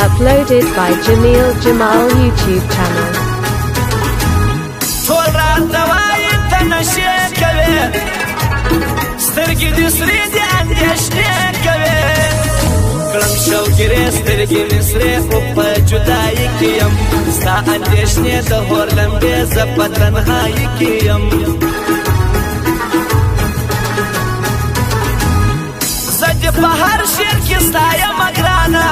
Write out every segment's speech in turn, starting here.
Uploaded by Jamil Jamal YouTube channel. بهر شیر کی ستایا مگرانا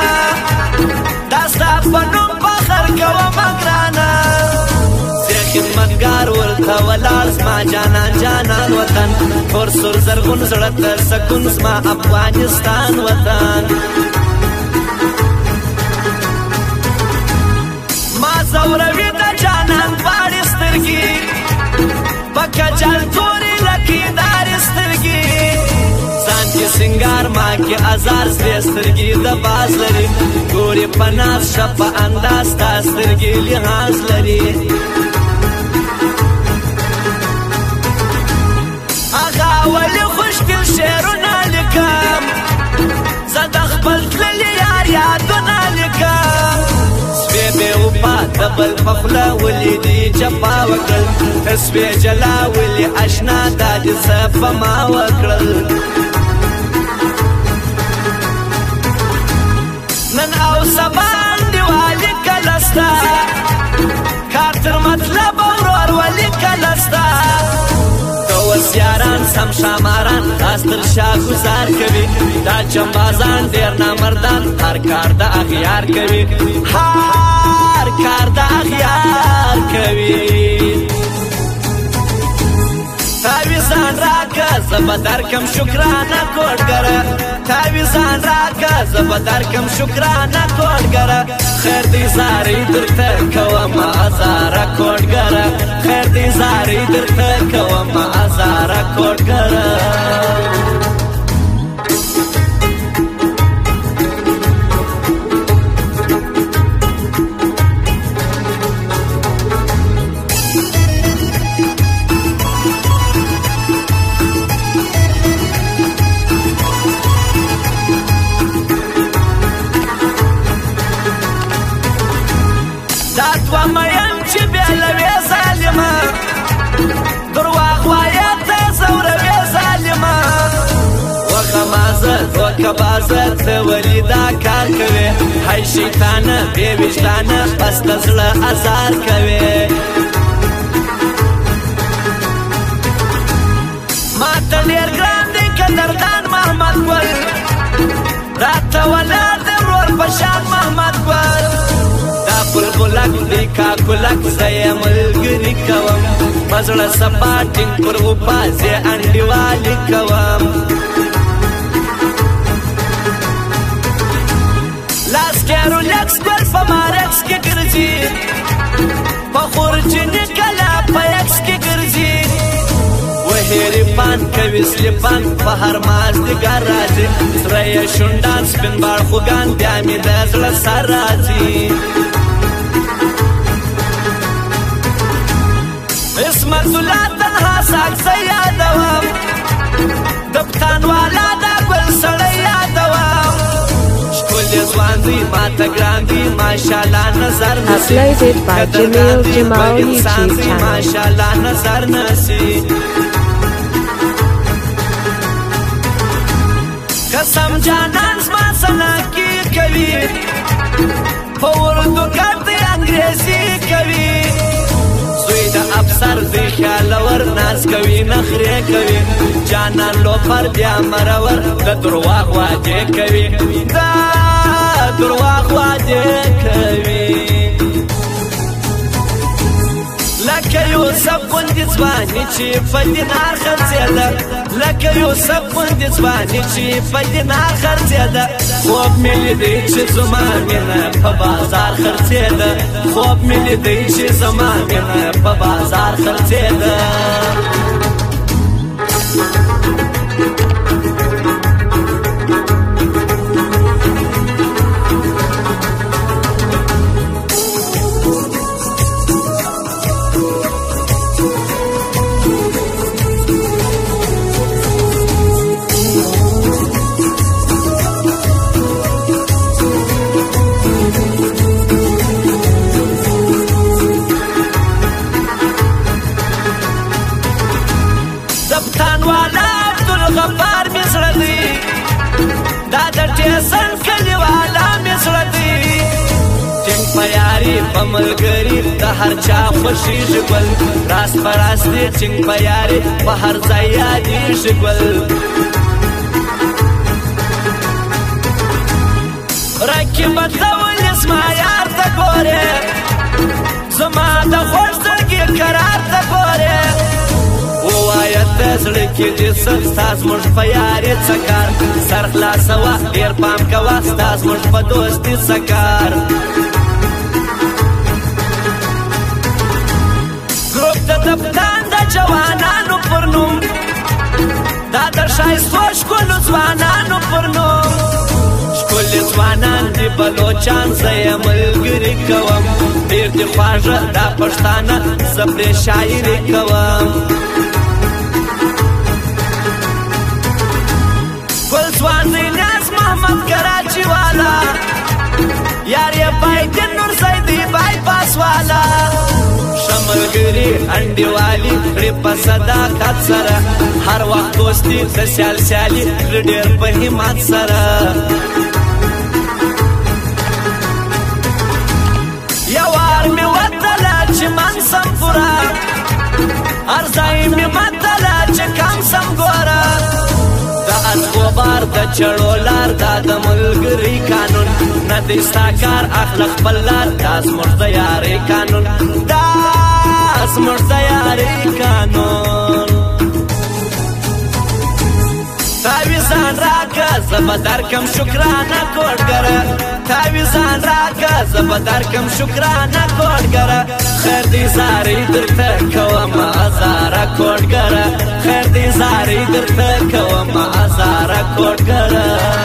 داستا پنوم بخر کوا مگرانا زی خدمتگار ورتا ولارز ما جانان جانان وطن اور سر زرغون زړه تر سکون ما افغانستان وطن ما زوروی د جانان باړې سترګې پکا جال تورې لکې دارې سترګې سنگار ما کی ازار سترګې د باز لري ګوري پناس شپ انداز تا سترګې لحاظ لري اغا ولي خوشګل شعرونه لیکم زه د خپل تللي یار یادونه لیکم سپی بې وفا د بل په خوله ولې دې جفا وکړل سپی جلا ولې اشنا دا دې څه په ما وکړل نن او سبان دیوالی کلستا کارتر مطلب اورور ولی کلستا دوست یاران سم شاماران داستر شا گزار کوي دا چمبازان دیر نامردان هر کار دا اغیار کوي هر کار دا اغیار کوي تاویزان راکا زبدر کم شکرانه کوډګره تاویزان راکا زبدر کم شکرانه کوډګره خیر دی زاری درته کوم ازاره کوډګره خیر دی زاری درته کوم ازاره کوډګره ومیم چې بیلوی ظالمه درواغ وایه ته زوروی ظالمه وغمازه وکبازه ته ولې دا کار کوې هی شیطانه بې وجدانه بس د زړه ازار کوې ما ته ډېر ګران دی قدردان محمد ګل راته ولاړ د ورور په شان محمد ګل بلبلک دی کاکلک زی ملگری کوم مزړه سپاټینګ پر وپاسې انډیوالي کوم لاس کېرو لکس ګل په مارکس کې ګرځي په خورجینې کله په یکس کې ګرځي وهېرې پان کوي سلیپان په هر مازدیګر راځي سره یې شونډان سپین باړ خوږان بیا مې د زړه سر راځي اسمت الله تنها ساکسه یادوم دبتان والا دا گل سړی یادوم ښکلې ځوان دی ماته ګران دی ماشاءالله نظر نسی Uploaded by Jamil Jamal YouTube channel. ماشاءالله نظر نسی قسم جانان زما سناکي کوي په اردو کارت انګریزي کوي د افسر دی خیال ور ناز کوي نخرې کوي جانان لوفر بیا مرور د درواغ واجه کوي دا درواغ واجه کوي لکه یوسف غوندې ځواني چې په دینار خرڅېده لکه یوسف غوندې ځواني چې په دینار خرڅېده خوب مې لیدی چې زما مینه په بازار خرڅېده خوب مې لیدی چې زما مینه په بازار خرڅېده په ملګري د هر چا خوښیږي ګل راس په راس دی چنګ په یاري په هر ځای یادېږي ګل رقیبه ته ولې زما یار ته ګورې زما د خوږ زړګي قرار ته ګورې ووایه ته زړه کې دې څه ستا زموږ په یاري څه کار سر خلاصوه ډېر پام کوه ستا زموږ په دوستي څه کار ګروپ د دفتان د جوانانو پر نوم دا د ښایستو ښکلو ځوانانو پر نوم ښکلي ځوانان دي بلوچان زه یې ملګري کوم ډېر دي خواږه دا پښتانه زه پرې شاعري کوم ګل ځوان دی نیاز محمد کراچي والا یار یې بایدن نورزیدي بایپاس والا ښه ملګري انډیوالي کړې په صداقت سره هر وخت دوستي د سیال سیالي کړه ډېر په همت سره یو وار مې وتله چې من سم پوره هر ځای مې متله چې کم سم ګوره د اسکوبار د چړو لار دا د ملګري قانون نه دی ستا کار اخله خپل لار دا زموږ د یارۍ قانون دا زموږ د یارۍ قانون تاویزان راکه زه به درکم شکرانه کوډګره تاویزان راکه زه به درکم شکرانه کوډګره خیر دې زارۍ درته کومه ازاره کوډګره خیر دې زارۍ درته کومه ازاره کوډګره